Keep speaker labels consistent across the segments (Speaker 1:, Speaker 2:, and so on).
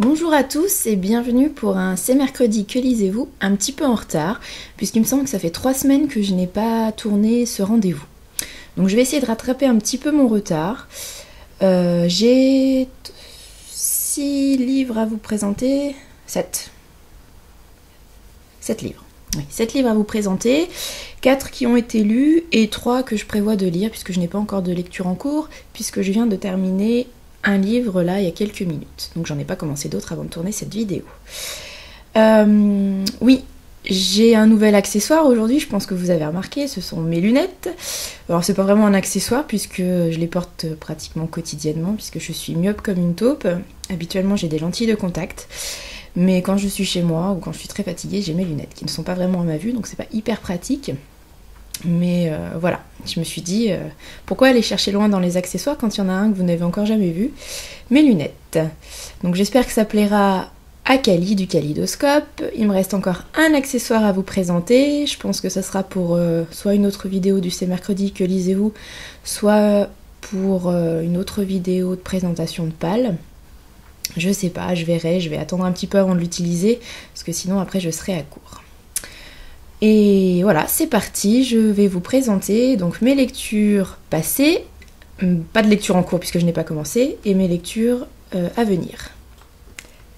Speaker 1: Bonjour à tous et bienvenue pour un C'est mercredi que lisez-vous, un petit peu en retard, puisqu'il me semble que ça fait 3 semaines que je n'ai pas tourné ce rendez-vous. Donc je vais essayer de rattraper un petit peu mon retard. J'ai 6 livres à vous présenter, 7. 7 livres. Oui, 7 livres à vous présenter, 4 qui ont été lus et 3 que je prévois de lire puisque je n'ai pas encore de lecture en cours, puisque je viens de terminer un livre là il y a quelques minutes. Donc j'en ai pas commencé d'autres avant de tourner cette vidéo. Oui, j'ai un nouvel accessoire aujourd'hui, je pense que vous avez remarqué, ce sont mes lunettes. Alors c'est pas vraiment un accessoire puisque je les porte pratiquement quotidiennement puisque je suis myope comme une taupe. Habituellement j'ai des lentilles de contact. Mais quand je suis chez moi ou quand je suis très fatiguée, j'ai mes lunettes qui ne sont pas vraiment à ma vue, donc c'est pas hyper pratique. Mais voilà, je me suis dit, pourquoi aller chercher loin dans les accessoires quand il y en a un que vous n'avez encore jamais vu? Mes lunettes. Donc j'espère que ça plaira à Kali du Kalidoscope. Il me reste encore un accessoire à vous présenter. Je pense que ça sera pour soit une autre vidéo du C'est mercredi que lisez-vous, soit pour une autre vidéo de présentation de pales. Je sais pas, je verrai, je vais attendre un petit peu avant de l'utiliser, parce que sinon après je serai à court. Et voilà, c'est parti, je vais vous présenter donc mes lectures passées, pas de lecture en cours puisque je n'ai pas commencé, et mes lectures à venir.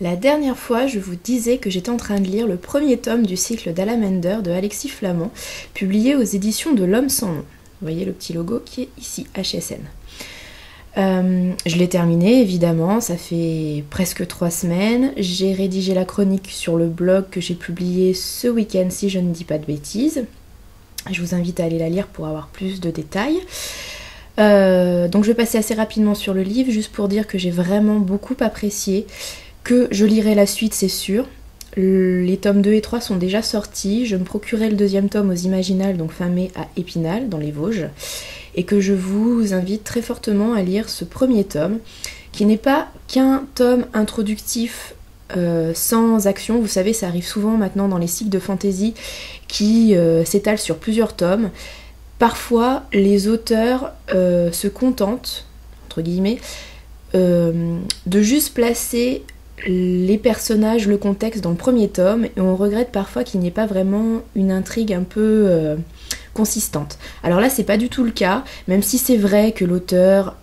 Speaker 1: La dernière fois, je vous disais que j'étais en train de lire le premier tome du cycle d'Alamander de Alexis Flamand, publié aux éditions de L'Homme sans nom. Vous voyez le petit logo qui est ici, HSN. Je l'ai terminé évidemment, ça fait presque 3 semaines. J'ai rédigé la chronique sur le blog que j'ai publié ce week-end si je ne dis pas de bêtises. Je vous invite à aller la lire pour avoir plus de détails. Donc je vais passer assez rapidement sur le livre, juste pour dire que j'ai vraiment beaucoup apprécié, que je lirai la suite c'est sûr. Les tomes 2 et 3 sont déjà sortis, je me procurerai le deuxième tome aux Imaginales, donc fin mai à Épinal, dans les Vosges, et que je vous invite très fortement à lire ce premier tome, qui n'est pas qu'un tome introductif sans action. Vous savez, ça arrive souvent maintenant dans les cycles de fantasy qui s'étalent sur plusieurs tomes. Parfois, les auteurs se contentent, entre guillemets, de juste placer les personnages, le contexte dans le premier tome, et on regrette parfois qu'il n'y ait pas vraiment une intrigue un peu consistante. Alors là c'est pas du tout le cas, même si c'est vrai que l'auteur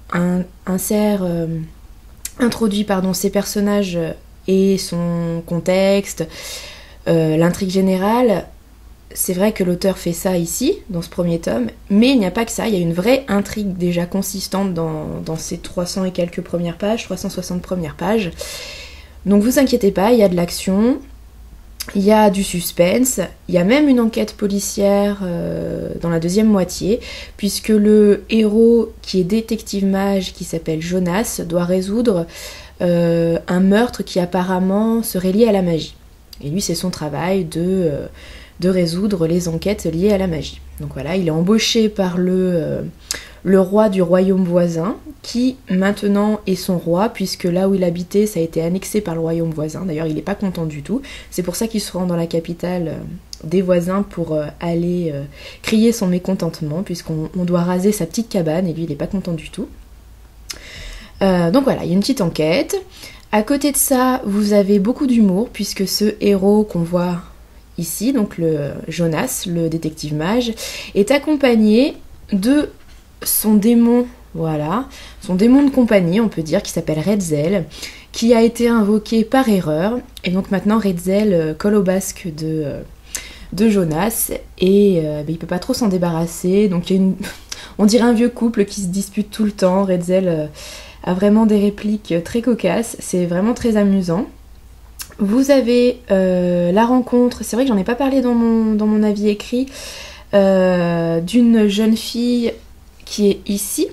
Speaker 1: introduit ces personnages et son contexte, l'intrigue générale. C'est vrai que l'auteur fait ça ici, dans ce premier tome, mais il n'y a pas que ça, il y a une vraie intrigue déjà consistante dans ces 300 et quelques premières pages, 360 premières pages. Donc vous inquiétez pas, il y a de l'action, il y a du suspense, il y a même une enquête policière dans la deuxième moitié, puisque le héros qui est détective mage, qui s'appelle Jonas, doit résoudre un meurtre qui apparemment serait lié à la magie. Et lui c'est son travail de résoudre les enquêtes liées à la magie. Donc voilà, il est embauché par le roi du royaume voisin, qui maintenant est son roi, puisque là où il habitait, ça a été annexé par le royaume voisin. D'ailleurs, il n'est pas content du tout. C'est pour ça qu'il se rend dans la capitale des voisins pour aller crier son mécontentement, puisqu'on doit raser sa petite cabane, et lui, il n'est pas content du tout. Donc voilà, il y a une petite enquête. À côté de ça, vous avez beaucoup d'humour, puisque ce héros qu'on voit ici, donc le Jonas, le détective mage, est accompagné de son démon, voilà, son démon de compagnie, on peut dire, qui s'appelle Redzel, qui a été invoqué par erreur, et donc maintenant Redzel colle au basque de Jonas, et il peut pas trop s'en débarrasser, donc il y a on dirait un vieux couple qui se dispute tout le temps. Redzel a vraiment des répliques très cocasses, c'est vraiment très amusant. Vous avez la rencontre, c'est vrai que j'en ai pas parlé dans mon avis écrit, d'une jeune fille qui est ici,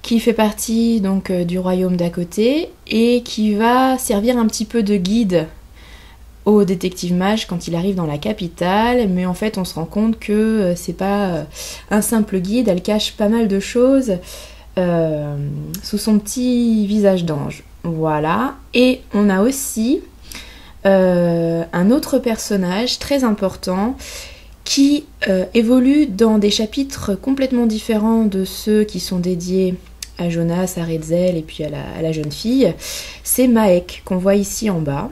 Speaker 1: qui fait partie donc du royaume d'à côté et qui va servir un petit peu de guide au détective mage quand il arrive dans la capitale, mais en fait on se rend compte que c'est pas un simple guide, elle cache pas mal de choses sous son petit visage d'ange. Voilà, et on a aussi un autre personnage très important qui évolue dans des chapitres complètement différents de ceux qui sont dédiés à Jonas, à Redzel et puis à la jeune fille, c'est Maek qu'on voit ici en bas,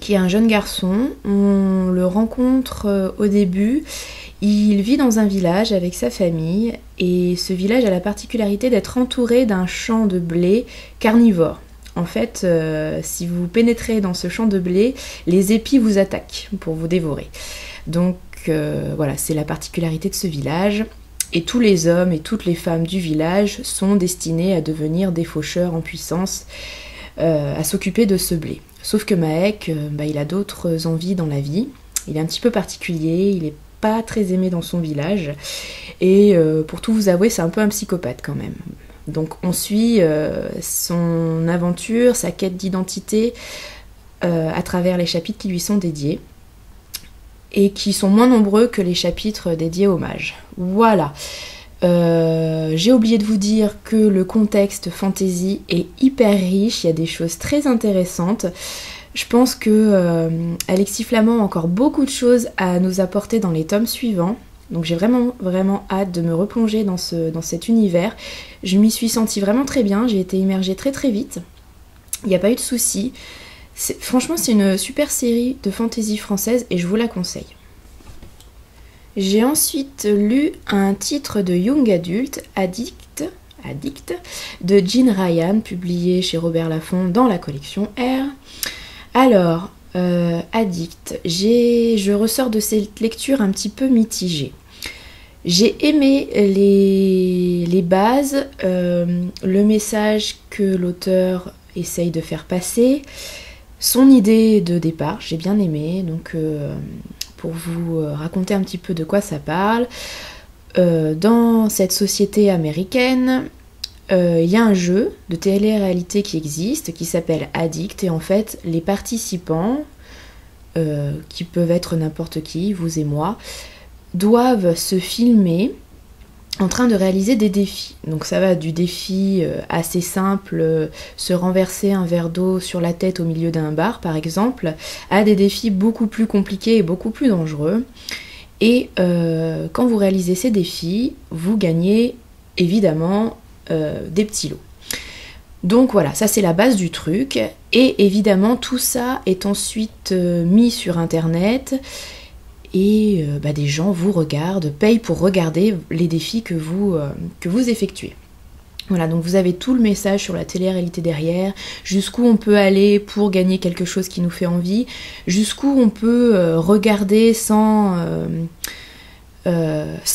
Speaker 1: qui est un jeune garçon. On le rencontre au début. Il vit dans un village avec sa famille et ce village a la particularité d'être entouré d'un champ de blé carnivore. En fait, si vous pénétrez dans ce champ de blé, les épis vous attaquent pour vous dévorer. Donc voilà, c'est la particularité de ce village. Et tous les hommes et toutes les femmes du village sont destinés à devenir des faucheurs en puissance, à s'occuper de ce blé. Sauf que Maek, il a d'autres envies dans la vie. Il est un petit peu particulier, il est pas très aimé dans son village. Et pour tout vous avouer, c'est un peu un psychopathe quand même. Donc on suit son aventure, sa quête d'identité à travers les chapitres qui lui sont dédiés. Et qui sont moins nombreux que les chapitres dédiés aux mages. Voilà. J'ai oublié de vous dire que le contexte fantasy est hyper riche, il y a des choses très intéressantes. Je pense que Alexis Flamand a encore beaucoup de choses à nous apporter dans les tomes suivants. Donc j'ai vraiment hâte de me replonger dans cet univers. Je m'y suis sentie vraiment très bien, j'ai été immergée très très vite. Il n'y a pas eu de soucis. Franchement, c'est une super série de fantasy française et je vous la conseille. J'ai ensuite lu un titre de young adult, Addict, de Jean Ryan, publié chez Robert Laffont dans la collection R. Alors, Addict, je ressors de cette lecture un petit peu mitigée. J'ai aimé les bases, le message que l'auteur essaye de faire passer. Son idée de départ, j'ai bien aimé, donc pour vous raconter un petit peu de quoi ça parle, dans cette société américaine, il y a un jeu de télé-réalité qui existe, qui s'appelle Addict, et en fait, les participants, qui peuvent être n'importe qui, vous et moi, doivent se filmer en train de réaliser des défis. Donc ça va du défi assez simple, se renverser un verre d'eau sur la tête au milieu d'un bar par exemple, à des défis beaucoup plus compliqués et beaucoup plus dangereux. Et quand vous réalisez ces défis, vous gagnez évidemment des petits lots. Donc voilà, ça c'est la base du truc. Et évidemment tout ça est ensuite mis sur internet. Et des gens vous regardent, payent pour regarder les défis que vous effectuez. Voilà, donc vous avez tout le message sur la télé-réalité derrière, jusqu'où on peut aller pour gagner quelque chose qui nous fait envie, jusqu'où on peut regarder sans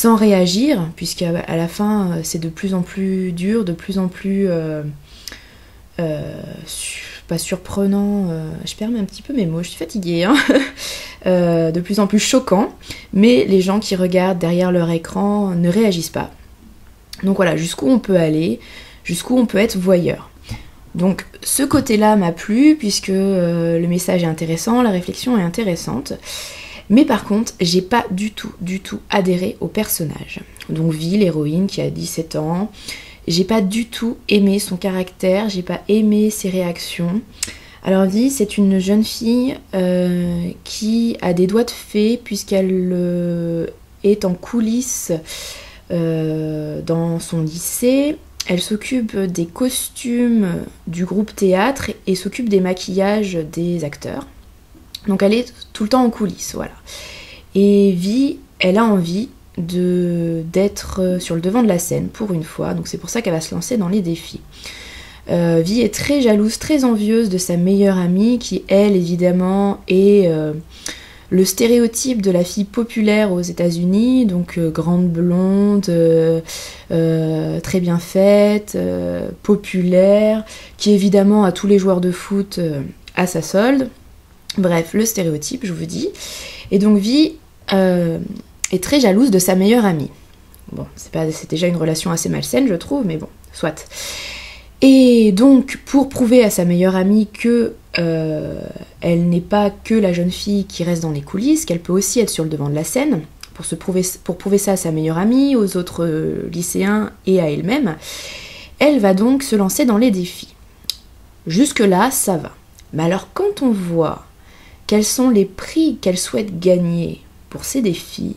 Speaker 1: réagir, puisqu'à la fin c'est de plus en plus dur, de plus en plus... pas surprenant, je perds un petit peu mes mots, je suis fatiguée, hein. De plus en plus choquant, mais les gens qui regardent derrière leur écran ne réagissent pas. Donc voilà, jusqu'où on peut aller, jusqu'où on peut être voyeur. Donc ce côté-là m'a plu, puisque le message est intéressant, la réflexion est intéressante, mais par contre, j'ai pas du tout adhéré au personnage. Donc Vi, l'héroïne qui a 17 ans, j'ai pas du tout aimé son caractère, j'ai pas aimé ses réactions. Alors Vi, c'est une jeune fille qui a des doigts de fée puisqu'elle est en coulisses dans son lycée. Elle s'occupe des costumes du groupe théâtre et s'occupe des maquillages des acteurs. Donc elle est tout le temps en coulisses, voilà. Et Vi, elle a envie d'être sur le devant de la scène pour une fois, donc c'est pour ça qu'elle va se lancer dans les défis. Vi est très jalouse, très envieuse de sa meilleure amie qui, elle, évidemment, est le stéréotype de la fille populaire aux États-Unis, donc grande blonde, très bien faite, populaire, qui évidemment a tous les joueurs de foot à sa solde. Bref, le stéréotype, je vous dis. Et donc Vi est très jalouse de sa meilleure amie. Bon, c'est déjà une relation assez malsaine, je trouve, mais bon, soit. Et donc, pour prouver à sa meilleure amie que elle n'est pas que la jeune fille qui reste dans les coulisses, qu'elle peut aussi être sur le devant de la scène, pour prouver ça à sa meilleure amie, aux autres lycéens et à elle-même, elle va donc se lancer dans les défis. Jusque-là, ça va. Mais alors, quand on voit quels sont les prix qu'elle souhaite gagner pour ces défis,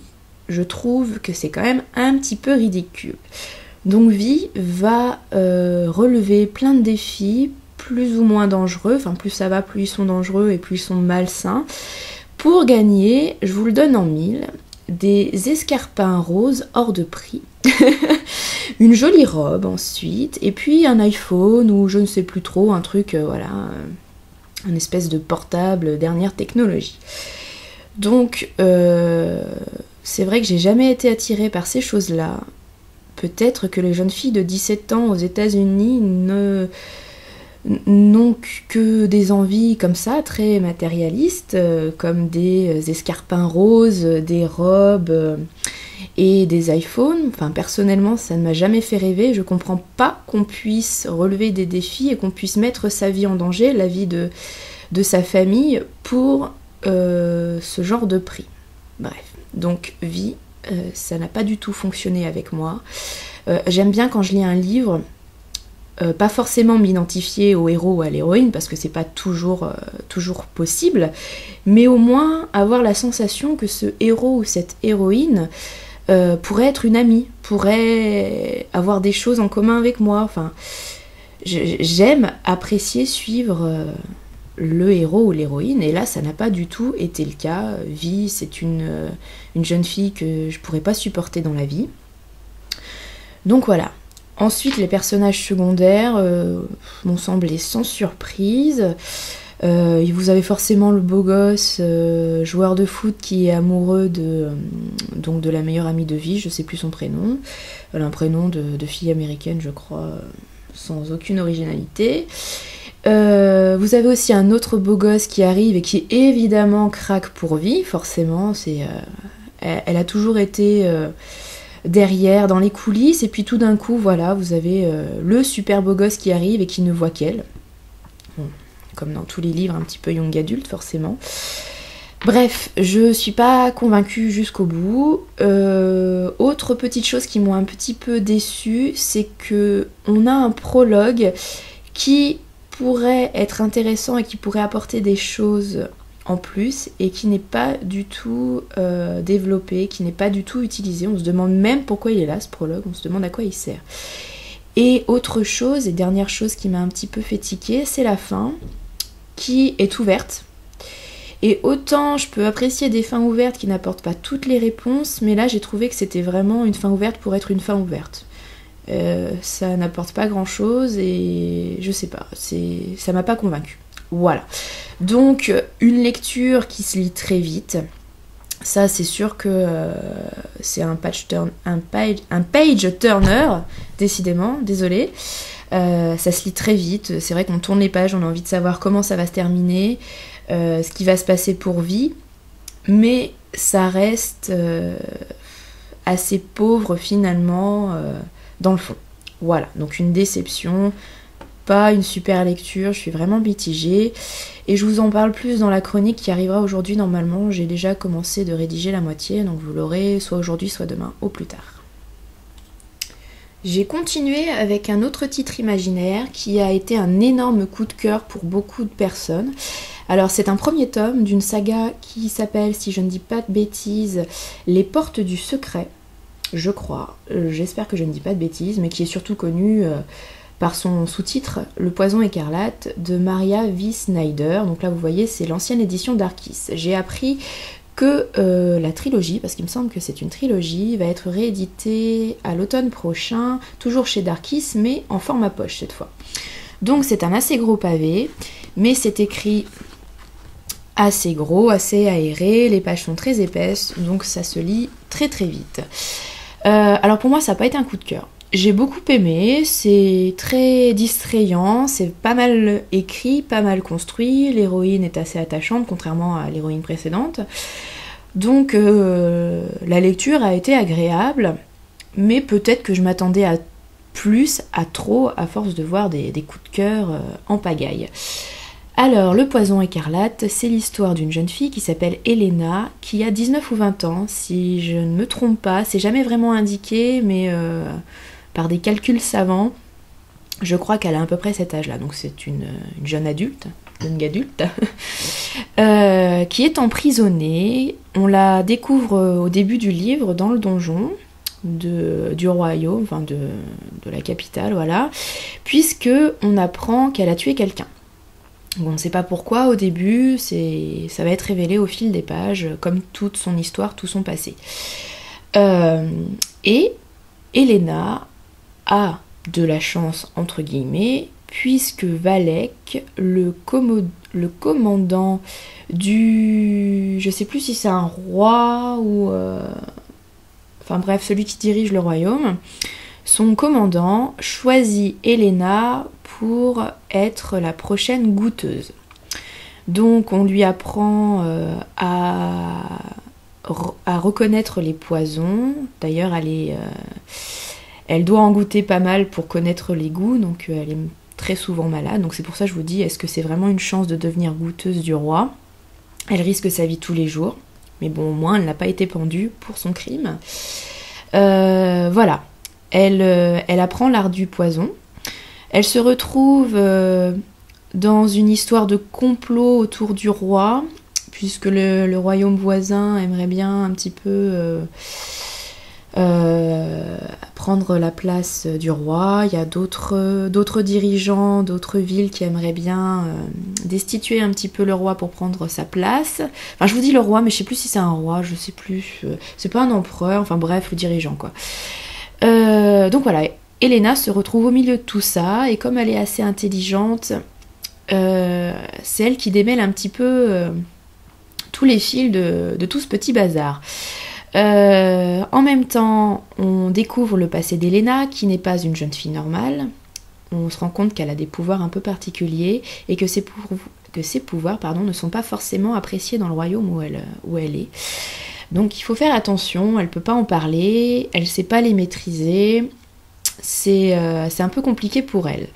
Speaker 1: je trouve que c'est quand même un petit peu ridicule. Donc Vi va relever plein de défis, plus ou moins dangereux, enfin plus ça va, plus ils sont dangereux et plus ils sont malsains, pour gagner, je vous le donne en mille, des escarpins roses hors de prix, une jolie robe ensuite, et puis un iPhone ou je ne sais plus trop, un truc, voilà, un espèce de portable dernière technologie. Donc, c'est vrai que j'ai jamais été attirée par ces choses-là. Peut-être que les jeunes filles de 17 ans aux États-Unis n'ont que des envies comme ça, très matérialistes, comme des escarpins roses, des robes et des iPhones. Enfin, personnellement, ça ne m'a jamais fait rêver. Je comprends pas qu'on puisse relever des défis et qu'on puisse mettre sa vie en danger, la vie de sa famille, pour ce genre de prix. Bref, donc vie, ça n'a pas du tout fonctionné avec moi. J'aime bien quand je lis un livre, pas forcément m'identifier au héros ou à l'héroïne, parce que c'est pas toujours possible, mais au moins avoir la sensation que ce héros ou cette héroïne pourrait être une amie, pourrait avoir des choses en commun avec moi. Enfin, j'aime apprécier suivre le héros ou l'héroïne, et là ça n'a pas du tout été le cas. Vi, c'est une jeune fille que je pourrais pas supporter dans la vie. Donc voilà. Ensuite, les personnages secondaires m'ont semblé sans surprise. Vous avez forcément le beau gosse joueur de foot qui est amoureux de la meilleure amie de Vi, je sais plus son prénom. Elle a un prénom de fille américaine, je crois, sans aucune originalité. Vous avez aussi un autre beau gosse qui arrive et qui évidemment craque pour Vi, forcément. Elle a toujours été derrière, dans les coulisses, et puis tout d'un coup, voilà, vous avez le super beau gosse qui arrive et qui ne voit qu'elle. Bon, comme dans tous les livres un petit peu young adulte, forcément. Bref, je suis pas convaincue jusqu'au bout. Autre petite chose qui m'ont un petit peu déçue, c'est que on a un prologue qui pourrait être intéressant et qui pourrait apporter des choses en plus et qui n'est pas du tout développé, qui n'est pas du tout utilisé. On se demande même pourquoi il est là, ce prologue, on se demande à quoi il sert. Et autre chose, et dernière chose qui m'a un petit peu fait tiquer, c'est la fin qui est ouverte. Et autant je peux apprécier des fins ouvertes qui n'apportent pas toutes les réponses, mais là j'ai trouvé que c'était vraiment une fin ouverte pour être une fin ouverte. Ça n'apporte pas grand chose et je sais pas, ça m'a pas convaincue. Voilà. Donc une lecture qui se lit très vite. Ça c'est sûr que c'est un page turner, décidément, désolée. Ça se lit très vite, c'est vrai qu'on tourne les pages, on a envie de savoir comment ça va se terminer, ce qui va se passer pour Vi, mais ça reste assez pauvre finalement dans le fond. Voilà, donc une déception, pas une super lecture, je suis vraiment mitigée, et je vous en parle plus dans la chronique qui arrivera aujourd'hui normalement. J'ai déjà commencé de rédiger la moitié, donc vous l'aurez soit aujourd'hui soit demain au plus tard. J'ai continué avec un autre titre imaginaire qui a été un énorme coup de cœur pour beaucoup de personnes. Alors c'est un premier tome d'une saga qui s'appelle, si je ne dis pas de bêtises, Les Portes du Secret, je crois, j'espère que je ne dis pas de bêtises, mais qui est surtout connue par son sous-titre Le Poison écarlate de Maria V. Snyder. Donc là vous voyez, c'est l'ancienne édition d'Arkis. J'ai appris que la trilogie, parce qu'il me semble que c'est une trilogie, va être rééditée à l'automne prochain, toujours chez Darkis, mais en format poche cette fois. Donc c'est un assez gros pavé, mais c'est écrit assez gros, assez aéré, les pages sont très épaisses, donc ça se lit très très vite. Alors pour moi ça n'a pas été un coup de cœur. J'ai beaucoup aimé, c'est très distrayant, c'est pas mal écrit, pas mal construit, l'héroïne est assez attachante contrairement à l'héroïne précédente. Donc la lecture a été agréable, mais peut-être que je m'attendais à plus, à trop, à force de voir des coups de cœur en pagaille. Alors, Le Poison écarlate, c'est l'histoire d'une jeune fille qui s'appelle Elena, qui a 19 ou 20 ans, si je ne me trompe pas, c'est jamais vraiment indiqué, mais par des calculs savants, je crois qu'elle a à peu près cet âge-là, donc c'est une jeune adulte, qui est emprisonnée. On la découvre au début du livre dans le donjon, du royaume, enfin de la capitale, voilà, puisque on apprend qu'elle a tué quelqu'un. On ne sait pas pourquoi au début, ça va être révélé au fil des pages, comme toute son histoire, tout son passé. Et Elena a de la chance, entre guillemets, puisque Valek, le commandant du... je sais plus si c'est un roi ou... enfin bref, celui qui dirige le royaume, son commandant choisit Elena pour être la prochaine goûteuse. Donc on lui apprend à reconnaître les poisons. D'ailleurs, elle doit en goûter pas mal pour connaître les goûts, donc elle est très souvent malade. Donc c'est pour ça que je vous dis, est-ce que c'est vraiment une chance de devenir goûteuse du roi? Elle risque sa vie tous les jours, mais bon, au moins elle n'a pas été pendue pour son crime. Voilà, elle apprend l'art du poison. Elle se retrouve dans une histoire de complot autour du roi, puisque le royaume voisin aimerait bien un petit peu prendre la place du roi. Il y a d'autres dirigeants, d'autres villes qui aimeraient bien destituer un petit peu le roi pour prendre sa place. Enfin, je vous dis le roi, mais je sais plus si c'est un roi, je sais plus. C'est pas un empereur, enfin bref, le dirigeant, quoi. Donc voilà, Elena se retrouve au milieu de tout ça, et comme elle est assez intelligente, c'est elle qui démêle un petit peu tous les fils de tout ce petit bazar. En même temps, on découvre le passé d'Elena, qui n'est pas une jeune fille normale. On se rend compte qu'elle a des pouvoirs un peu particuliers, et que ses pouvoirs ne sont pas forcément appréciés dans le royaume où elle est. Donc il faut faire attention, elle peut pas en parler, elle sait pas les maîtriser, c'est un peu compliqué pour elle.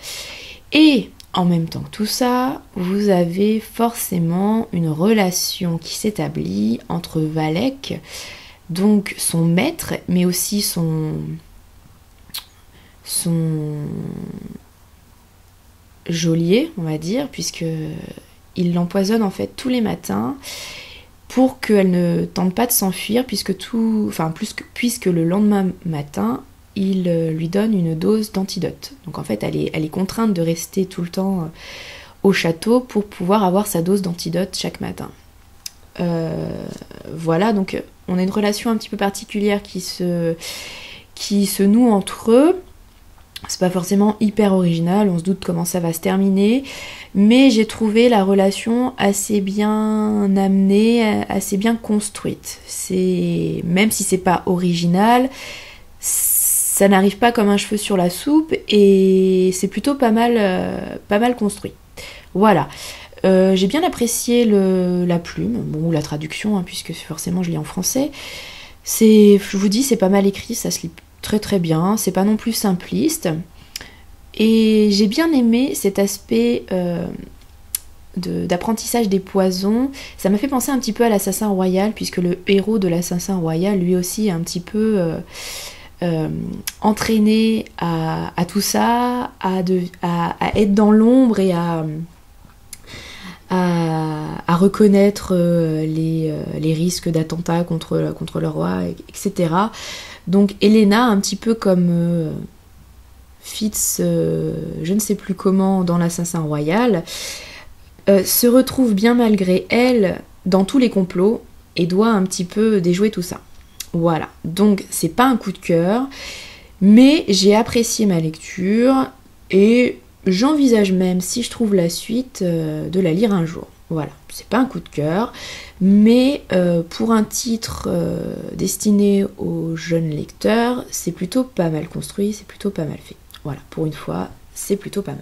Speaker 1: Et en même temps que tout ça, vous avez forcément une relation qui s'établit entre Valek, donc son maître, mais aussi son geôlier, on va dire, puisque il l'empoisonne en fait tous les matins pour qu'elle ne tente pas de s'enfuir, puisque le lendemain matin, il lui donne une dose d'antidote. Donc en fait, elle est contrainte de rester tout le temps au château pour pouvoir avoir sa dose d'antidote chaque matin. Voilà, donc on a une relation un petit peu particulière qui se noue entre eux. C'est pas forcément hyper original, on se doute comment ça va se terminer, mais j'ai trouvé la relation assez bien amenée, assez bien construite. Même si c'est pas original, ça n'arrive pas comme un cheveu sur la soupe, et c'est plutôt pas mal construit. Voilà. J'ai bien apprécié la plume, ou la traduction, hein, puisque forcément je lis en français. Je vous dis, c'est pas mal écrit, ça se lit très très bien, c'est pas non plus simpliste. Et j'ai bien aimé cet aspect d'apprentissage des poisons. Ça m'a fait penser un petit peu à l'Assassin Royal, puisque le héros de l'Assassin Royal, lui aussi, est un petit peu entraîné à tout ça, à être dans l'ombre et à reconnaître les risques d'attentats contre le roi, etc. Donc Elena, un petit peu comme Fitz, je ne sais plus comment, dans l'Assassin Royal, se retrouve bien malgré elle dans tous les complots et doit un petit peu déjouer tout ça. Voilà, donc c'est pas un coup de cœur, mais j'ai apprécié ma lecture et j'envisage même, si je trouve la suite, de la lire un jour. Voilà, c'est pas un coup de cœur, mais pour un titre destiné aux jeunes lecteurs, c'est plutôt pas mal construit, c'est plutôt pas mal fait. Voilà, pour une fois, c'est plutôt pas mal.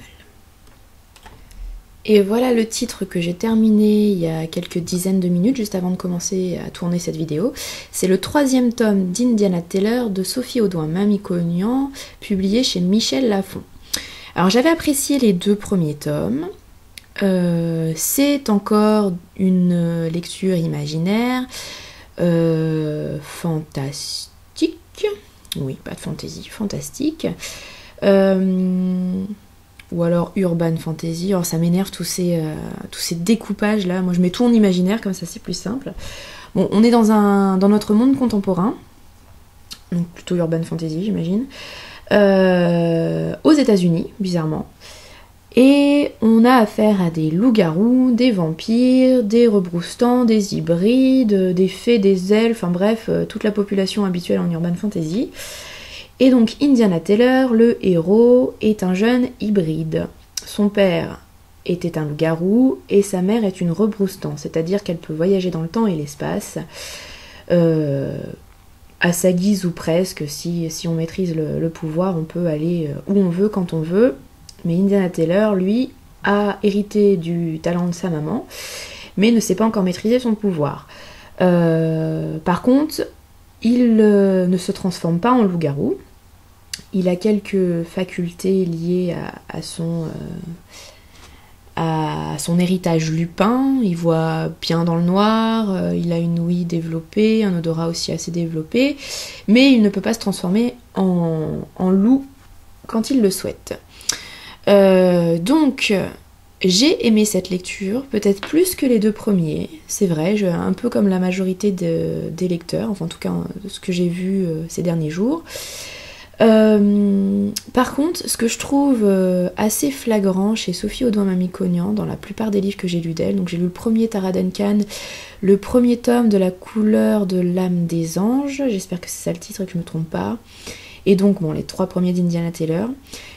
Speaker 1: Et voilà le titre que j'ai terminé il y a quelques dizaines de minutes, juste avant de commencer à tourner cette vidéo. C'est le 3e tome d'Indiana Taylor de Sophie Audouin-Mamikonian, publié chez Michel Lafon. Alors j'avais apprécié les 2 premiers tomes. C'est encore une lecture imaginaire, fantastique, oui, pas de fantasy, fantastique, ou alors urban fantasy. Alors ça m'énerve tous ces découpages là, moi je mets tout en imaginaire, comme ça c'est plus simple. Bon, on est dans notre monde contemporain, donc plutôt urban fantasy j'imagine, aux États-Unis, bizarrement. Et on a affaire à des loups-garous, des vampires, des rebroustants, des hybrides, des fées, des elfes, enfin bref, toute la population habituelle en urban fantasy. Et donc Indiana Taylor, le héros, est un jeune hybride. Son père était un loup-garou et sa mère est une rebroustant, c'est-à-dire qu'elle peut voyager dans le temps et l'espace, à sa guise ou presque. Si on maîtrise le pouvoir, on peut aller où on veut, quand on veut. Mais Indiana Taylor, lui, a hérité du talent de sa maman, mais ne sait pas encore maîtriser son pouvoir. Par contre, il ne se transforme pas en loup-garou. Il a quelques facultés liées à son héritage lupin. Il voit bien dans le noir, il a une ouïe développée, un odorat aussi assez développé, mais il ne peut pas se transformer en loup quand il le souhaite. Donc, j'ai aimé cette lecture, peut-être plus que les deux premiers, c'est vrai, un peu comme la majorité des lecteurs, enfin en tout cas de ce que j'ai vu ces derniers jours. Par contre, ce que je trouve assez flagrant chez Sophie Audouin-Mamie-Cognan, dans la plupart des livres que j'ai lus d'elle, donc j'ai lu le premier Tara Duncan, le premier tome de La couleur de l'âme des anges, j'espère que c'est ça le titre et que je me trompe pas, et donc bon, les 3 premiers d'Indiana Taylor.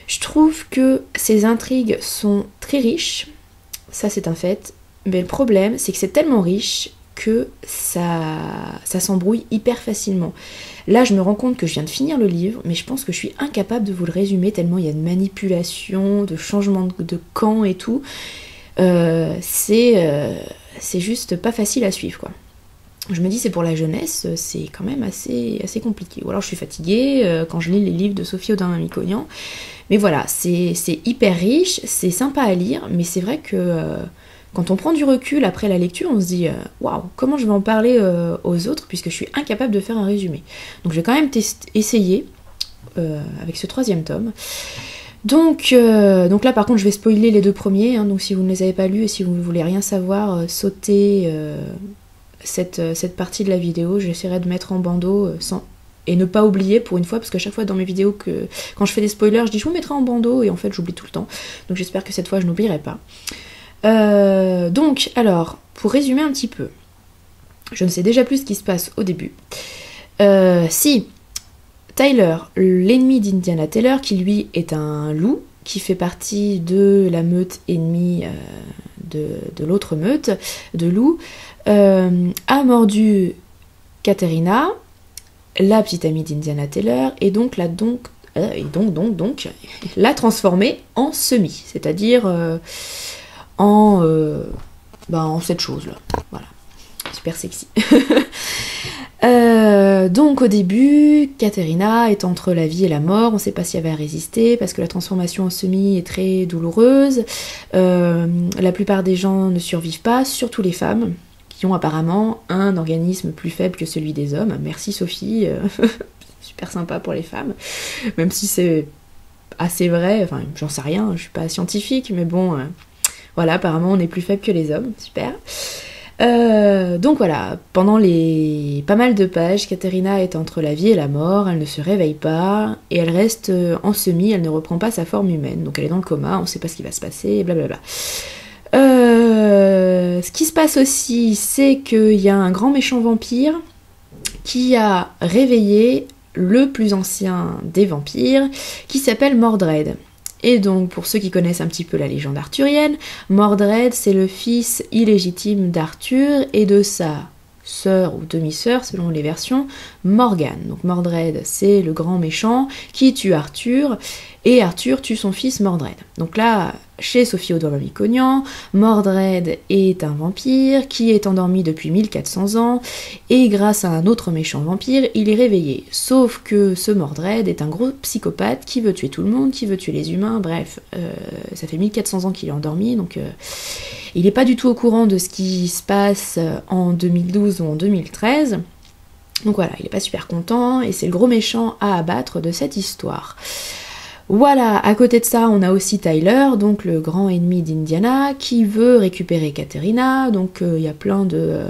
Speaker 1: Je trouve que ces intrigues sont très riches, ça c'est un fait, mais le problème c'est que c'est tellement riche que ça s'embrouille hyper facilement. Là je me rends compte que je viens de finir le livre, mais je pense que je suis incapable de vous le résumer tellement il y a de manipulation, de changement de camp et tout. C'est juste pas facile à suivre, quoi. Je me dis c'est pour la jeunesse, c'est quand même assez compliqué. Ou alors je suis fatiguée quand je lis les livres de Sophie Audouin-Mamie-Cognan. Mais voilà, c'est hyper riche, c'est sympa à lire, mais c'est vrai que quand on prend du recul après la lecture, on se dit waouh, comment je vais en parler aux autres puisque je suis incapable de faire un résumé. Donc je vais quand même essayer avec ce 3e tome. Donc là par contre je vais spoiler les 2 premiers, hein, donc si vous ne les avez pas lus et si vous ne voulez rien savoir, sautez cette partie de la vidéo, j'essaierai de mettre en bandeau et ne pas oublier pour une fois, parce qu'à chaque fois dans mes vidéos, quand je fais des spoilers, je dis je vous mettrai en bandeau, et en fait j'oublie tout le temps. Donc j'espère que cette fois je n'oublierai pas. Donc, alors, pour résumer un petit peu, je ne sais déjà plus ce qui se passe au début. Si Tyler, l'ennemi d'Indiana Taylor, qui lui est un loup, qui fait partie de la meute ennemie de l'autre meute de loups, a mordu Katerina, la petite amie d'Indiana Taylor, et donc l'a transformée en semis, c'est-à-dire en cette chose-là. Voilà, super sexy. Donc au début, Katerina est entre la vie et la mort, on ne sait pas si elle va résister parce que la transformation en semis est très douloureuse. La plupart des gens ne survivent pas, surtout les femmes, qui ont apparemment un organisme plus faible que celui des hommes. Merci Sophie, super sympa pour les femmes, même si c'est assez vrai, enfin j'en sais rien, je suis pas scientifique, mais bon, voilà, apparemment on est plus faible que les hommes, super. Donc voilà, pendant pas mal de pages, Katerina est entre la vie et la mort, elle ne se réveille pas, et elle reste en semis, elle ne reprend pas sa forme humaine, donc elle est dans le coma, on sait pas ce qui va se passer, blablabla. Ce qui se passe aussi, c'est qu'il y a un grand méchant vampire qui a réveillé le plus ancien des vampires, qui s'appelle Mordred. Et donc, pour ceux qui connaissent un petit peu la légende arthurienne, Mordred, c'est le fils illégitime d'Arthur et de sa sœur ou demi-sœur, selon les versions, Morgane. Donc Mordred, c'est le grand méchant qui tue Arthur, et Arthur tue son fils Mordred. Donc là, chez Sophie Audouin-Mamie-Cognan, Mordred est un vampire qui est endormi depuis 1400 ans, et grâce à un autre méchant vampire, il est réveillé. Sauf que ce Mordred est un gros psychopathe qui veut tuer tout le monde, qui veut tuer les humains, bref, ça fait 1400 ans qu'il est endormi, donc il n'est pas du tout au courant de ce qui se passe en 2012 ou en 2013. Donc voilà, il n'est pas super content, et c'est le gros méchant à abattre de cette histoire. Voilà, à côté de ça, on a aussi Tyler, donc le grand ennemi d'Indiana, qui veut récupérer Katerina, donc il y a plein de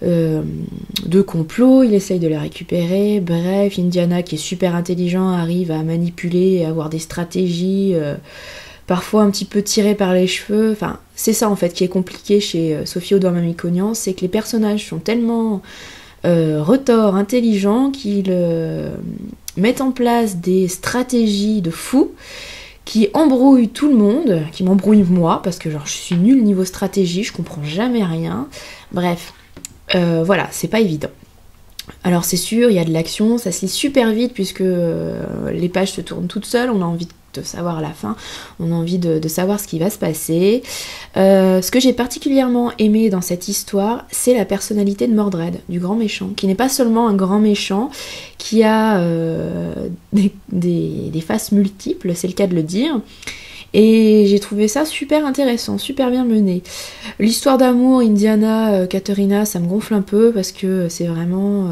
Speaker 1: de complot, il essaye de les récupérer. Bref, Indiana, qui est super intelligent, arrive à manipuler et avoir des stratégies parfois un petit peu tirées par les cheveux. Enfin, c'est ça en fait qui est compliqué chez Sophie Audouin-Mamikonian, c'est que les personnages sont tellement retors, intelligents, qu'ils mettent en place des stratégies de fous qui embrouillent tout le monde, qui m'embrouillent moi, parce que genre je suis nulle niveau stratégie, je comprends jamais rien. Bref, voilà, c'est pas évident. Alors c'est sûr, il y a de l'action, ça se lit super vite puisque les pages se tournent toutes seules, on a envie de savoir la fin, on a envie de savoir ce qui va se passer. Ce que j'ai particulièrement aimé dans cette histoire, c'est la personnalité de Mordred, du grand méchant, qui n'est pas seulement un grand méchant, qui a des faces multiples, c'est le cas de le dire. Et j'ai trouvé ça super intéressant, super bien mené. L'histoire d'amour, Indiana, Caterina, ça me gonfle un peu parce que c'est vraiment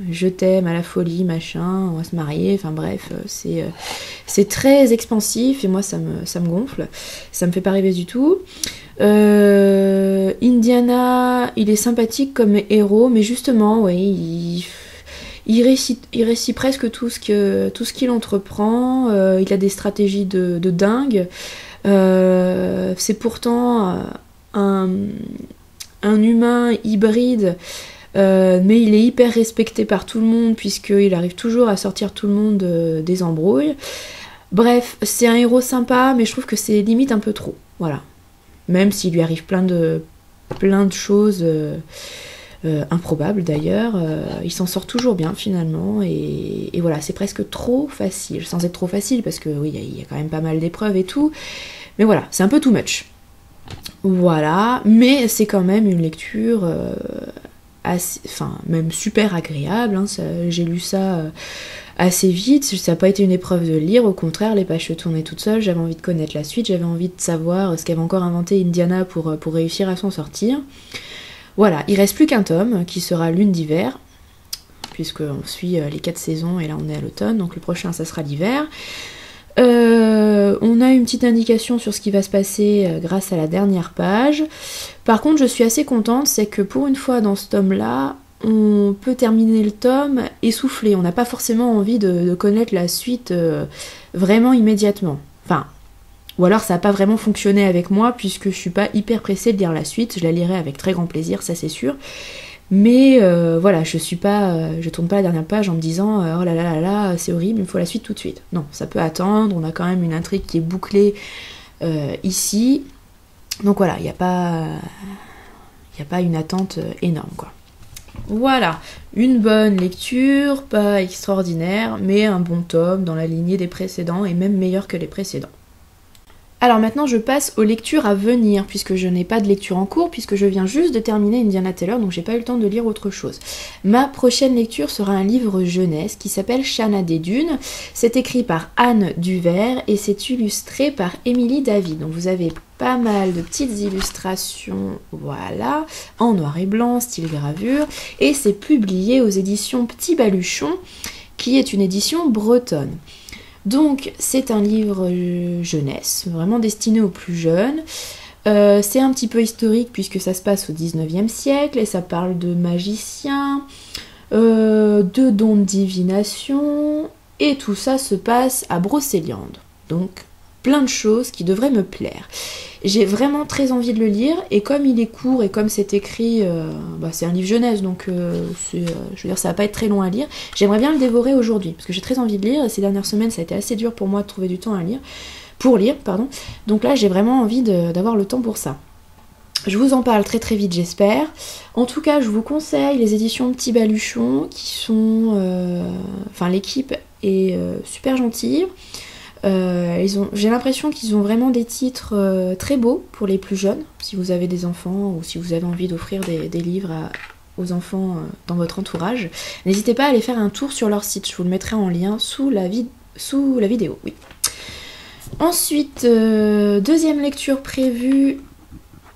Speaker 1: je t'aime à la folie, machin, on va se marier, enfin bref, c'est très expansif et moi ça me gonfle, ça me fait pas rêver du tout. Indiana, il est sympathique comme héros, mais justement, ouais, il réussit presque tout ce qu'il entreprend, il a des stratégies de dingue. C'est pourtant un humain hybride, mais il est hyper respecté par tout le monde puisqu'il arrive toujours à sortir tout le monde des embrouilles. Bref, c'est un héros sympa, mais je trouve que c'est limite un peu trop. Voilà. Même s'il lui arrive plein de choses improbable d'ailleurs, il s'en sort toujours bien finalement et voilà, c'est presque trop facile, sans être trop facile parce que oui, il y a quand même pas mal d'épreuves et tout, mais voilà, c'est un peu too much. Voilà, mais c'est quand même une lecture même super agréable, hein, j'ai lu ça assez vite, ça n'a pas été une épreuve de lire, au contraire, les pages se tournaient toutes seules, j'avais envie de connaître la suite, j'avais envie de savoir ce qu'avait encore inventé Indiana pour réussir à s'en sortir. Voilà, il reste plus qu'un tome, qui sera Lune d'hiver, puisqu'on suit les 4 saisons, et là on est à l'automne, donc le prochain ça sera l'hiver. On a une petite indication sur ce qui va se passer grâce à la dernière page. Par contre, je suis assez contente, c'est que pour une fois dans ce tome-là, on peut terminer le tome essoufflé, on n'a pas forcément envie de connaître la suite vraiment immédiatement. Enfin... Ou alors ça n'a pas vraiment fonctionné avec moi puisque je suis pas hyper pressée de lire la suite, je la lirai avec très grand plaisir, ça c'est sûr. Mais voilà, je tourne pas la dernière page en me disant oh là là là là, c'est horrible, il me faut la suite tout de suite. Non, ça peut attendre, on a quand même une intrigue qui est bouclée ici. Donc voilà, il n'y a pas une attente énorme quoi. Voilà, une bonne lecture, pas extraordinaire, mais un bon tome dans la lignée des précédents et même meilleur que les précédents. Alors maintenant je passe aux lectures à venir, puisque je n'ai pas de lecture en cours, puisque je viens juste de terminer Indiana Taylor, donc j'ai pas eu le temps de lire autre chose. Ma prochaine lecture sera un livre jeunesse qui s'appelle Shanna des Dunes. C'est écrit par Anne Duvert et c'est illustré par Émilie David. Donc vous avez pas mal de petites illustrations, voilà, en noir et blanc, style gravure, et c'est publié aux éditions Petit Baluchon, qui est une édition bretonne. Donc c'est un livre jeunesse, vraiment destiné aux plus jeunes. C'est un petit peu historique puisque ça se passe au 19e siècle et ça parle de magiciens, de dons de divination, et tout ça se passe à Brocéliande. Donc plein de choses qui devraient me plaire. J'ai vraiment très envie de le lire, et comme il est court et comme c'est écrit, c'est un livre jeunesse, donc je veux dire, ça va pas être très long à lire. J'aimerais bien le dévorer aujourd'hui, parce que j'ai très envie de lire, et ces dernières semaines, ça a été assez dur pour moi de trouver du temps pour lire. Donc là, j'ai vraiment envie d'avoir le temps pour ça. Je vous en parle très très vite, j'espère. En tout cas, je vous conseille les éditions Petit Baluchon, qui sont... l'équipe est super gentille. J'ai l'impression qu'ils ont vraiment des titres très beaux pour les plus jeunes, si vous avez des enfants ou si vous avez envie d'offrir des livres aux enfants dans votre entourage. N'hésitez pas à aller faire un tour sur leur site, je vous le mettrai en lien sous la vidéo. Oui. Ensuite, deuxième lecture prévue,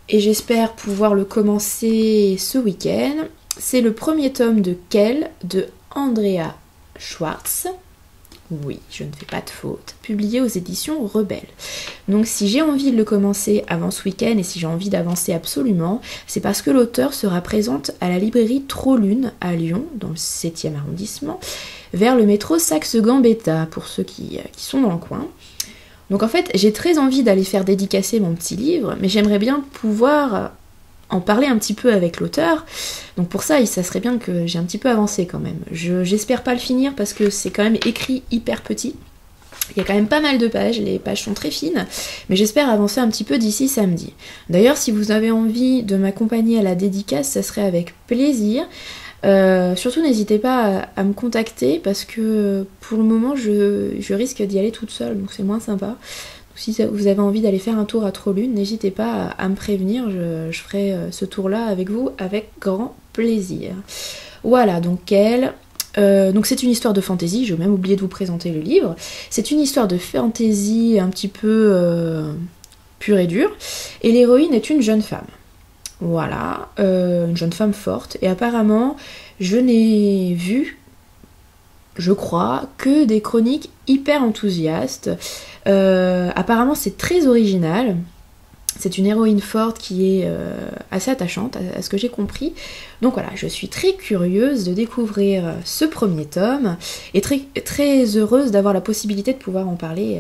Speaker 1: et j'espère pouvoir le commencer ce week-end, c'est le premier tome de Quelle de Andrea Schwartz. Oui, je ne fais pas de faute. Publié aux éditions Rebelle. Donc si j'ai envie de le commencer avant ce week-end et si j'ai envie d'avancer absolument, c'est parce que l'auteur sera présente à la librairie Trop-Lune à Lyon, dans le 7e arrondissement, vers le métro Saxe-Gambetta, pour ceux qui sont dans le coin. Donc en fait, j'ai très envie d'aller faire dédicacer mon petit livre, mais j'aimerais bien pouvoir en parler un petit peu avec l'auteur. Donc pour ça, ça serait bien que j'ai un petit peu avancé quand même. J'espère pas le finir parce que c'est quand même écrit hyper petit. Il y a quand même pas mal de pages, les pages sont très fines, mais j'espère avancer un petit peu d'ici samedi. D'ailleurs, si vous avez envie de m'accompagner à la dédicace, ça serait avec plaisir. Surtout n'hésitez pas à me contacter parce que pour le moment je risque d'y aller toute seule, donc c'est moins sympa. Donc, si vous avez envie d'aller faire un tour à Trop-Lune, n'hésitez pas à me prévenir, je ferai ce tour là avec vous avec grand plaisir. Voilà, donc donc c'est une histoire de fantaisie, j'ai même oublié de vous présenter le livre. C'est une histoire de fantaisie un petit peu pure et dure, et l'héroïne est une jeune femme. Voilà, une jeune femme forte, et apparemment je n'ai vu, je crois, que des chroniques hyper enthousiastes. Apparemment c'est très original, c'est une héroïne forte qui est assez attachante à ce que j'ai compris. Donc voilà, je suis très curieuse de découvrir ce premier tome, et très, très heureuse d'avoir la possibilité de pouvoir en parler,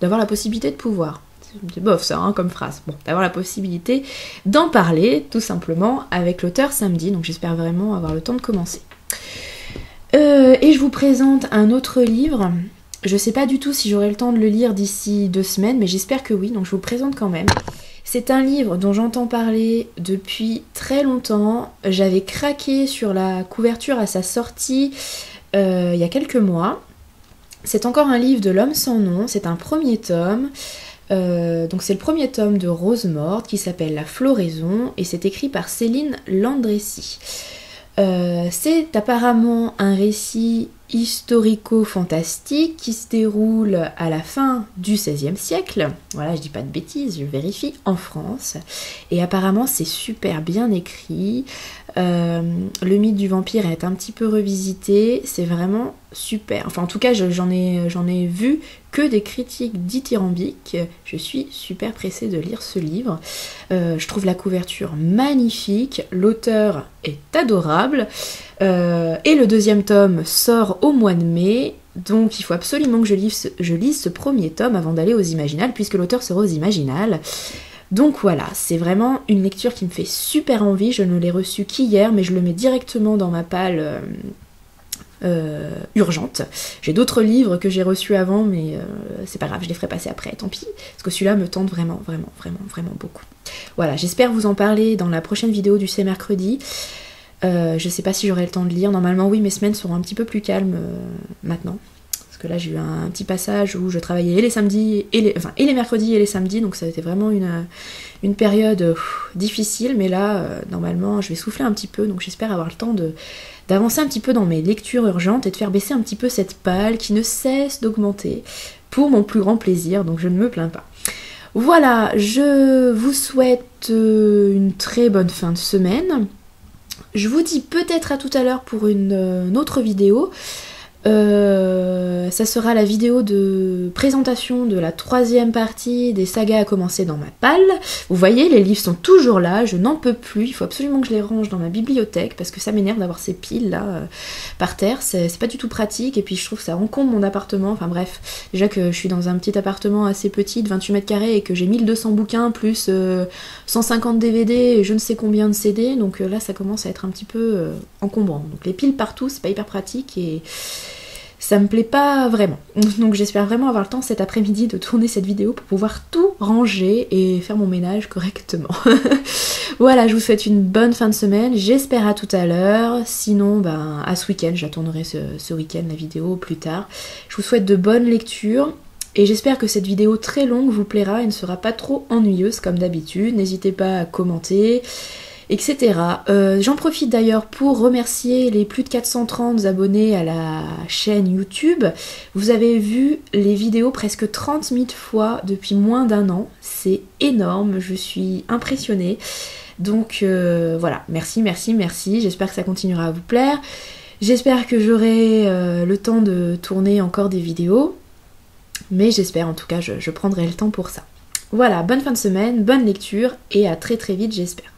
Speaker 1: c'est bof ça comme phrase, bon, d'avoir la possibilité d'en parler tout simplement avec l'auteur samedi, donc j'espère vraiment avoir le temps de commencer. Et je vous présente un autre livre, je sais pas du tout si j'aurai le temps de le lire d'ici 2 semaines, mais j'espère que oui, donc je vous le présente quand même. C'est un livre dont j'entends parler depuis très longtemps, j'avais craqué sur la couverture à sa sortie il y a quelques mois. C'est encore un livre de L'Homme sans nom, c'est un premier tome. Donc c'est le premier tome de Rose Morte qui s'appelle La Floraison et c'est écrit par Céline Landrecy. C'est apparemment un récit historico-fantastique qui se déroule à la fin du XVIe siècle. Voilà, je dis pas de bêtises, je vérifie, en France. Et apparemment c'est super bien écrit. Le mythe du vampire est un petit peu revisité, c'est vraiment super. Enfin en tout cas j'en ai vu que des critiques dithyrambiques. Je suis super pressée de lire ce livre. Je trouve la couverture magnifique, l'auteur est adorable, et le 2e tome sort au mois de mai, donc il faut absolument que je lise ce premier tome avant d'aller aux Imaginales, puisque l'auteur sera aux Imaginales. Donc voilà, c'est vraiment une lecture qui me fait super envie, je ne l'ai reçu qu'hier, mais je le mets directement dans ma palle urgente. J'ai d'autres livres que j'ai reçus avant, mais c'est pas grave, je les ferai passer après, tant pis, parce que celui-là me tente vraiment beaucoup. Voilà, j'espère vous en parler dans la prochaine vidéo du C'est mercredi. Je sais pas si j'aurai le temps de lire, normalement oui, mes semaines seront un petit peu plus calmes maintenant. Parce que là j'ai eu un petit passage où je travaillais et les samedis, et les mercredis et les samedis, donc ça a été vraiment une période difficile, mais là normalement je vais souffler un petit peu, donc j'espère avoir le temps d'avancer un petit peu dans mes lectures urgentes et de faire baisser un petit peu cette palle qui ne cesse d'augmenter pour mon plus grand plaisir, donc je ne me plains pas. Voilà, je vous souhaite une très bonne fin de semaine. Je vous dis peut-être à tout à l'heure pour une autre vidéo. Ça sera la vidéo de présentation de la 3e partie des sagas à commencer dans ma palle. Vous voyez, les livres sont toujours là, je n'en peux plus, il faut absolument que je les range dans ma bibliothèque parce que ça m'énerve d'avoir ces piles là par terre, c'est pas du tout pratique et puis je trouve que ça encombre mon appartement, enfin bref, déjà que je suis dans un petit appartement assez petit de 28 mètres carrés et que j'ai 1200 bouquins plus 150 DVD et je ne sais combien de CD, donc là ça commence à être un petit peu encombrant. Donc les piles partout, c'est pas hyper pratique et ça me plaît pas vraiment. Donc j'espère vraiment avoir le temps cet après-midi de tourner cette vidéo pour pouvoir tout ranger et faire mon ménage correctement. Voilà, je vous souhaite une bonne fin de semaine, j'espère à tout à l'heure, sinon à ce week-end, j'attendrai ce week-end la vidéo plus tard. Je vous souhaite de bonnes lectures et j'espère que cette vidéo très longue vous plaira et ne sera pas trop ennuyeuse comme d'habitude. N'hésitez pas à commenter, etc. J'en profite d'ailleurs pour remercier les plus de 430 abonnés à la chaîne YouTube. Vous avez vu les vidéos presque 30 000 fois depuis moins d'1 an. C'est énorme, je suis impressionnée. Donc voilà, merci, j'espère que ça continuera à vous plaire. J'espère que j'aurai le temps de tourner encore des vidéos, mais j'espère, en tout cas je prendrai le temps pour ça. Voilà, bonne fin de semaine, bonne lecture et à très très vite j'espère.